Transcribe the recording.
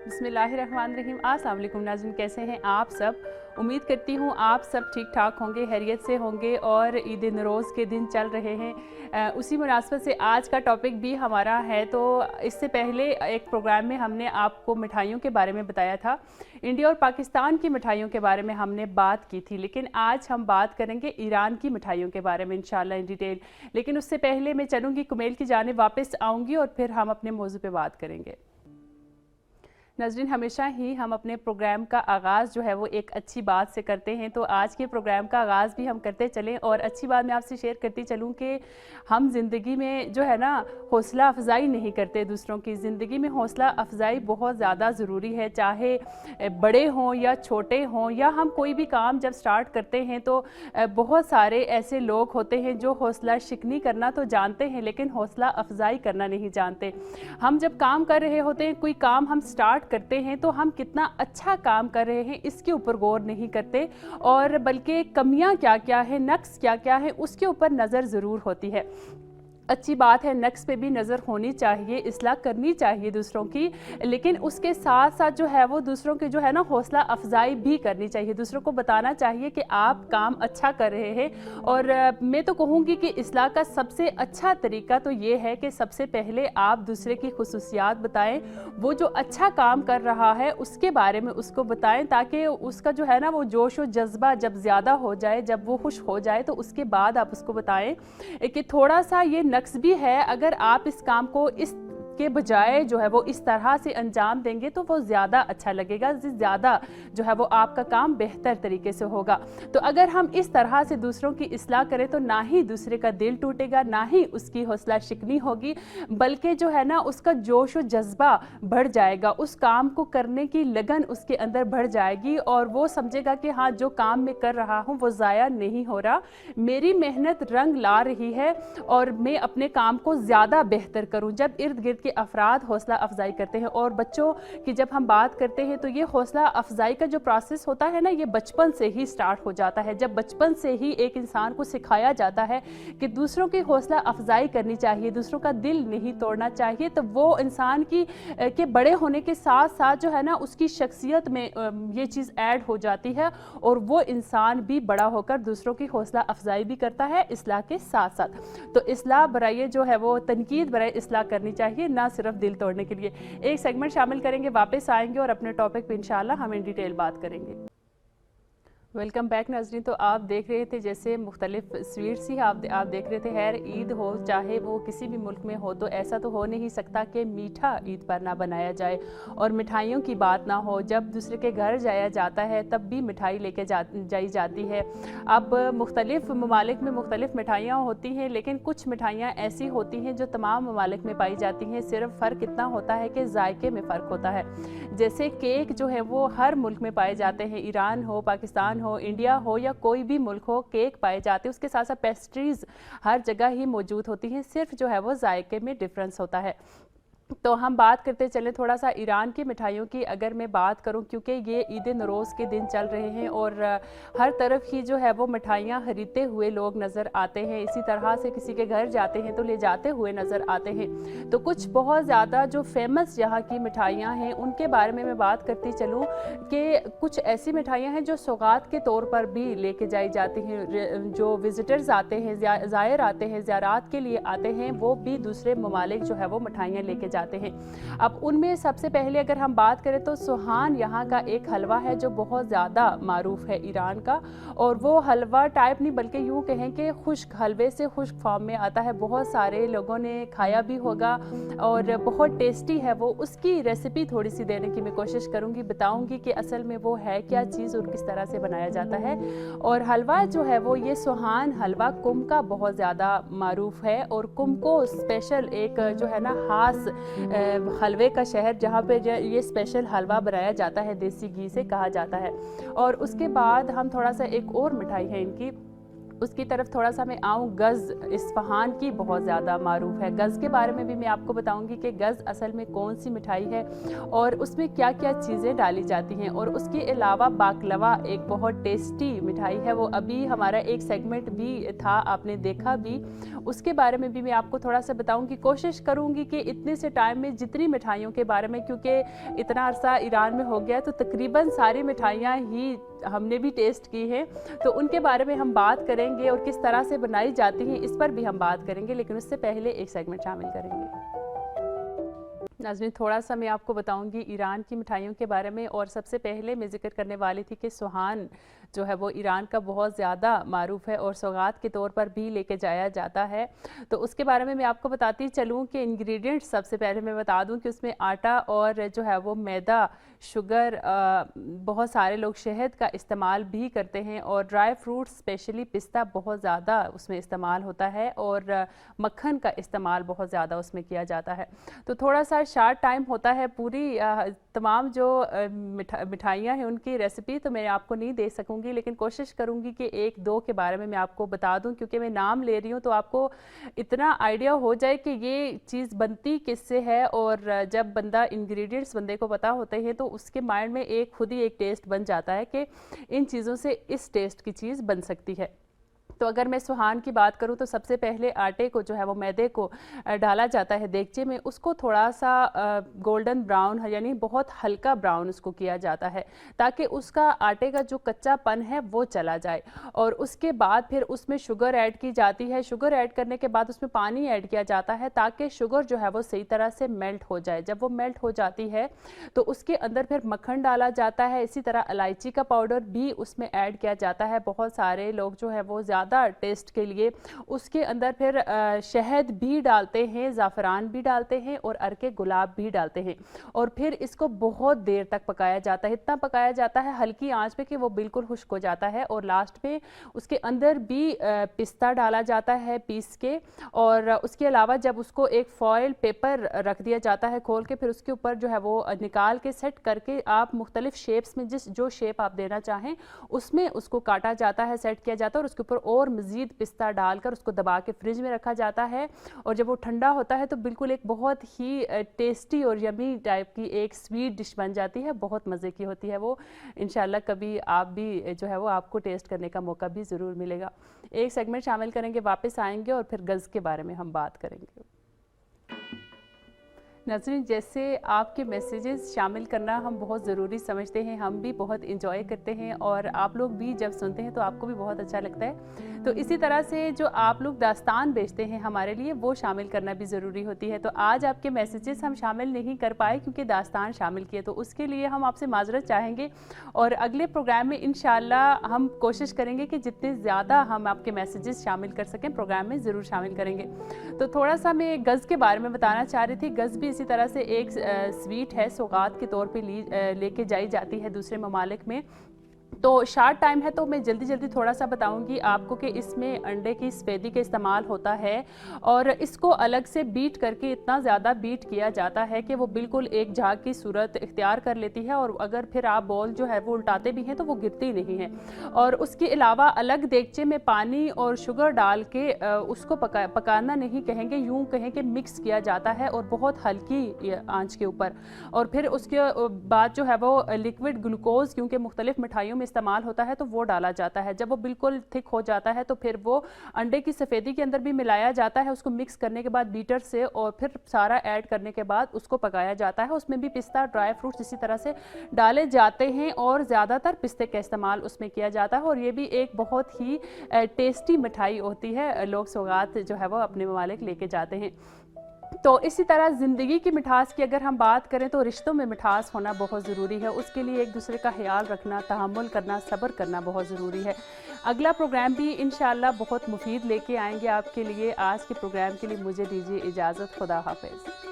बिस्मिल्लाहिर्रहमानिर्रहीम। अस्सलाम वालेकुम नाज़रीन, कैसे हैं आप सब। उम्मीद करती हूँ आप सब ठीक ठाक होंगे, खैरियत से होंगे और ईद नरोज़ के दिन चल रहे हैं। उसी मुनासबत से आज का टॉपिक भी हमारा है। तो इससे पहले एक प्रोग्राम में हमने आपको मिठाइयों के बारे में बताया था, इंडिया और पाकिस्तान की मिठाइयों के बारे में हमने बात की थी, लेकिन आज हम बात करेंगे ईरान की मिठाइयों के बारे में इंशाल्लाह इन डिटेल। लेकिन उससे पहले मैं चलूँगी कुमेल की जानिब वापस आऊँगी और फिर हम अपने मौजू पे बात करेंगे। नाज़रीन, हमेशा ही हम अपने प्रोग्राम का आगाज़ जो है वो एक अच्छी बात से करते हैं, तो आज के प्रोग्राम का आगाज़ भी हम करते चलें। और अच्छी बात मैं आपसे शेयर करती चलूँ कि हम ज़िंदगी में जो है ना हौसला अफजाई नहीं करते दूसरों की। ज़िंदगी में हौसला अफजाई बहुत ज़्यादा ज़रूरी है, चाहे बड़े हों या छोटे हों, या हम कोई भी काम जब स्टार्ट करते हैं तो बहुत सारे ऐसे लोग होते हैं जो हौसला शिकनी करना तो जानते हैं लेकिन हौसला अफजाई करना नहीं जानते। हम जब काम कर रहे होते हैं, कोई काम हम स्टार्ट करते हैं तो हम कितना अच्छा काम कर रहे हैं इसके ऊपर गौर नहीं करते, और बल्कि कमियां क्या क्या है, नक्स क्या क्या है, उसके ऊपर नज़र ज़रूर होती है। अच्छी बात है, नक्स पे भी नज़र होनी चाहिए, इस्लाह करनी चाहिए दूसरों की, लेकिन उसके साथ साथ जो है वो दूसरों की जो है ना हौसला अफजाई भी करनी चाहिए। दूसरों को बताना चाहिए कि आप काम अच्छा कर रहे हैं। और मैं तो कहूँगी कि इस्लाह का सबसे अच्छा तरीका तो ये है कि सबसे पहले आप दूसरे की खुसूसियात बताएं, वो जो अच्छा काम कर रहा है उसके बारे में उसको बताएं, ताकि उसका जो है ना वो जोश व जज्बा जब ज़्यादा हो जाए, जब वो खुश हो जाए, तो उसके बाद आप उसको बताएं कि थोड़ा सा ये नक्स भी है, अगर आप इस काम को इस के बजाय जो है वो इस तरह से अंजाम देंगे तो वो ज़्यादा अच्छा लगेगा, ज़्यादा जो है वो आपका काम बेहतर तरीके से होगा। तो अगर हम इस तरह से दूसरों की इस्लाह करें तो ना ही दूसरे का दिल टूटेगा, ना ही उसकी हौसला शिकनी होगी, बल्कि जो है ना उसका जोश व जज्बा बढ़ जाएगा, उस काम को करने की लगन उसके अंदर बढ़ जाएगी, और वो समझेगा कि हाँ, जो काम मैं कर रहा हूँ वो ज़ाया नहीं हो रहा, मेरी मेहनत रंग ला रही है और मैं अपने काम को ज़्यादा बेहतर करूँ। जब इर्द गिर्द अफराद हौसला अफजाई करते हैं, और बच्चों की जब हम बात करते हैं तो ये हौसला अफजाई का जो प्रोसेस होता है ना, ये बचपन से ही स्टार्ट हो जाता है। जब बचपन से ही एक इंसान को सिखाया जाता है कि दूसरों की हौसला अफजाई करनी चाहिए, दूसरों का दिल नहीं तोड़ना चाहिए, तो वो इंसान की के बड़े होने के साथ साथ जो है ना उसकी शख्सियत में ये चीज़ ऐड हो जाती है, और वो इंसान भी बड़ा होकर दूसरों की हौसला अफजाई भी करता है इस्लाह के साथ साथ। तो इस्लाह बराए जो है वो तनकीद बराए इस्लाह करनी चाहिए, ना सिर्फ दिल तोड़ने के लिए। एक सेगमेंट शामिल करेंगे, वापस आएंगे और अपने टॉपिक पे इंशाल्लाह हम इन डिटेल बात करेंगे। वेलकम बैक नाज़रीन। तो आप देख रहे थे जैसे मुख्तलिफ स्वीट्स ही आप देख रहे थे। खैर, ईद हो चाहे वो किसी भी मुल्क में हो, तो ऐसा तो हो नहीं सकता कि मीठा ईद पर ना बनाया जाए और मिठाइयों की बात ना हो। जब दूसरे के घर जाया जाता है तब भी मिठाई लेके जाई जाती है। अब मुख्तलिफ ममालिक में मुख्तलिफ मिठाइयाँ होती हैं, लेकिन कुछ मिठाइयाँ ऐसी होती हैं जो तमाम ममालिक में पाई जाती हैं। सिर्फ फ़र्क इतना होता है कि जायके में फ़र्क होता है। जैसे केक जो है वो हर मुल्क में पाए जाते हैं, ईरान हो, पाकिस्तान हो, इंडिया हो या कोई भी मुल्क हो, केक पाए जाते हैं। उसके साथ साथ पेस्ट्रीज हर जगह ही मौजूद होती हैं, सिर्फ जो है वो जायके में डिफरेंस होता है। तो हम बात करते चलें थोड़ा सा ईरान की मिठाइयों की। अगर मैं बात करूं, क्योंकि ये ईद नरोज़ के दिन चल रहे हैं और हर तरफ ही जो है वो मिठाइयाँ खरीदते हुए लोग नज़र आते हैं। इसी तरह से किसी के घर जाते हैं तो ले जाते हुए नज़र आते हैं। तो कुछ बहुत ज़्यादा जो फेमस यहाँ की मिठाइयाँ हैं उनके बारे में मैं बात करती चलूँ कि कुछ ऐसी मिठाइयाँ हैं जो सौगात के तौर पर भी लेके जाई जाती हैं। जो विज़िटर्स आते हैं, ज़ायर आते हैं, ज़ियारात के लिए आते हैं, वो भी दूसरे ममालिक जो है वो मिठाइयाँ लेके जाते हैं। अब उनमें सबसे पहले अगर हम बात करें तो सुहान यहाँ का एक हलवा है जो बहुत ज़्यादा मारूफ है ईरान का, और वो हलवा टाइप नहीं बल्कि यूँ कहें कि खुश्क हलवे से खुश्क फॉर्म में आता है। बहुत सारे लोगों ने खाया भी होगा और बहुत टेस्टी है वो। उसकी रेसिपी थोड़ी सी देने की मैं कोशिश करूँगी, बताऊँगी कि असल में वो है क्या चीज़ और किस तरह से बनाया जाता है। और हलवा जो है वो ये सुहान हलवा कुम का बहुत ज़्यादा मारूफ है, और कुम को स्पेशल एक जो है ना खास हलवे का शहर जहाँ पे ये स्पेशल हलवा बनाया जाता है देसी घी से कहा जाता है। और उसके बाद हम थोड़ा सा एक और मिठाई है इनकी, उसकी तरफ थोड़ा सा मैं आऊँ, गज़ इस्फ़हान की बहुत ज़्यादा मारूफ़ है। गज़ के बारे में भी मैं आपको बताऊंगी कि गज़ असल में कौन सी मिठाई है और उसमें क्या क्या चीज़ें डाली जाती हैं। और उसके अलावा बाकलवा एक बहुत टेस्टी मिठाई है, वो अभी हमारा एक सेगमेंट भी था, आपने देखा भी, उसके बारे में भी मैं आपको थोड़ा सा बताऊंगी। कोशिश करूंगी कि इतने से टाइम में जितनी मिठाइयों के बारे में, क्योंकि इतना अरसा ईरान में हो गया तो तकरीबन सारी मिठाइयाँ ही हमने भी टेस्ट की हैं, तो उनके बारे में हम बात करेंगे और किस तरह से बनाई जाती हैं इस पर भी हम बात करेंगे। लेकिन उससे पहले एक सेगमेंट शामिल करेंगे। नाज़रीन, थोड़ा सा मैं आपको बताऊंगी ईरान की मिठाइयों के बारे में। और सबसे पहले मैं जिक्र करने वाली थी कि सुहान जो है वो ईरान का बहुत ज़्यादा मारूफ़ है और सौगात के तौर पर भी लेके जाया जाता है। तो उसके बारे में मैं आपको बताती चलूँ कि इंग्रेडिएंट्स सबसे पहले मैं बता दूँ कि उसमें आटा और जो है वो मैदा, शुगर, बहुत सारे लोग शहद का इस्तेमाल भी करते हैं और ड्राई फ्रूट्स स्पेशली पिस्ता बहुत ज़्यादा उसमें इस्तेमाल होता है और मक्खन का इस्तेमाल बहुत ज़्यादा उसमें किया जाता है। तो थोड़ा सा शार्ट टाइम होता है, पूरी तमाम जो मिठाइयाँ हैं उनकी रेसिपी तो मैं आपको नहीं दे सकूंगी, लेकिन कोशिश करूंगी कि एक दो के बारे में मैं आपको बता दूं, क्योंकि मैं नाम ले रही हूं तो आपको इतना आइडिया हो जाए कि ये चीज़ बनती किससे है। और जब बंदा इंग्रेडिएंट्स बंदे को पता होते हैं तो उसके माइंड में एक खुद ही एक टेस्ट बन जाता है कि इन चीज़ों से इस टेस्ट की चीज़ बन सकती है। तो अगर मैं सुहान की बात करूं तो सबसे पहले आटे को जो है वो मैदे को डाला जाता है देगचे में, उसको थोड़ा सा गोल्डन ब्राउन यानी बहुत हल्का ब्राउन उसको किया जाता है ताकि उसका आटे का जो कच्चापन है वो चला जाए। और उसके बाद फिर उसमें शुगर ऐड की जाती है। शुगर ऐड करने के बाद उसमें पानी ऐड किया जाता है ताकि शुगर जो है वो सही तरह से मेल्ट हो जाए। जब वो मेल्ट हो जाती है तो उसके अंदर फिर मक्खन डाला जाता है, इसी तरह इलायची का पाउडर भी उसमें ऐड किया जाता है। बहुत सारे लोग जो है वो ज़्यादा टेस्ट के लिए उसके अंदर फिर शहद भी डालते हैं, ज़ाफ़रान भी डालते हैं और अर्के गुलाब भी डालते हैं। और फिर इसको बहुत देर तक पकाया जाता है, इतना पकाया जाता है हल्की आंच पे कि वो बिल्कुल खुश्क हो जाता है। और लास्ट में उसके अंदर भी पिस्ता डाला जाता है पीस के। और उसके अलावा जब उसको एक फॉयल पेपर रख दिया जाता है खोल के, फिर उसके ऊपर जो है वो निकाल के सेट करके आप मुख्तलिफ शेप्स में जो शेप आप देना चाहें उसमें उसको काटा जाता है, सेट किया जाता है। और उसके ऊपर और मज़ीद पिस्ता डालकर उसको दबा के फ्रिज में रखा जाता है। और जब वो ठंडा होता है तो बिल्कुल एक बहुत ही टेस्टी और यमी टाइप की एक स्वीट डिश बन जाती है, बहुत मज़े की होती है वो। इंशाल्लाह कभी आप भी जो है वो आपको टेस्ट करने का मौका भी ज़रूर मिलेगा। एक सेगमेंट शामिल करेंगे, वापस आएंगे और फिर गज़ के बारे में हम बात करेंगे। नाज़रीन, जैसे आपके मैसेजेस शामिल करना हम बहुत ज़रूरी समझते हैं, हम भी बहुत इंजॉय करते हैं और आप लोग भी जब सुनते हैं तो आपको भी बहुत अच्छा लगता है। तो इसी तरह से जो आप लोग दास्तान भेजते हैं हमारे लिए वो शामिल करना भी ज़रूरी होती है। तो आज आपके मैसेजेस हम शामिल नहीं कर पाए क्योंकि दास्तान शामिल किए, तो उसके लिए हम आपसे माजरत चाहेंगे। और अगले प्रोग्राम में इंशाल्लाह हम कोशिश करेंगे कि जितने ज़्यादा हम आपके मैसेजेस शामिल कर सकें प्रोग्राम में ज़रूर शामिल करेंगे। तो थोड़ा सा मैं गज़ के बारे में बताना चाह रही थी। गज़ भी इसी तरह से एक स्वीट है, सौगात के तौर पे लेके जाई जाती है दूसरे ममालिक में। तो शार्ट टाइम है तो मैं जल्दी जल्दी थोड़ा सा बताऊंगी आपको कि इसमें अंडे की सफ़ेदी का इस्तेमाल होता है और इसको अलग से बीट करके इतना ज़्यादा बीट किया जाता है कि वो बिल्कुल एक झाग की सूरत इख्तियार कर लेती है। और अगर फिर आप बॉल जो है वो उल्टाते भी हैं तो वो गिरती नहीं है। और उसके अलावा अलग देगचे में पानी और शुगर डाल के उसको पकाना नहीं कहेंगे, यूँ कहें कि मिक्स किया जाता है और बहुत हल्की आंच के ऊपर। और फिर उसके बाद जो है वो लिक्विड ग्लूकोज, क्योंकि मुख्तलिफ मिठाइयों में इस्तेमाल होता है, तो वो डाला जाता है। जब वो बिल्कुल थिक हो जाता है तो फिर वो अंडे की सफ़ेदी के अंदर भी मिलाया जाता है। उसको मिक्स करने के बाद बीटर से और फिर सारा ऐड करने के बाद उसको पकाया जाता है। उसमें भी पिस्ता, ड्राई फ्रूट्स इसी तरह से डाले जाते हैं और ज़्यादातर पिस्ते का इस्तेमाल उसमें किया जाता है। और ये भी एक बहुत ही टेस्टी मिठाई होती है, लोग सौगात जो है वो अपने ममालिक लेके जाते हैं। तो इसी तरह ज़िंदगी की मिठास की अगर हम बात करें तो रिश्तों में मिठास होना बहुत ज़रूरी है। उसके लिए एक दूसरे का ख्याल रखना, तहम्मुल करना, सब्र करना बहुत ज़रूरी है। अगला प्रोग्राम भी इंशाल्लाह बहुत मुफीद लेके आएंगे आपके लिए। आज के प्रोग्राम के लिए मुझे दीजिए इजाज़त। खुदा हाफ़िज़।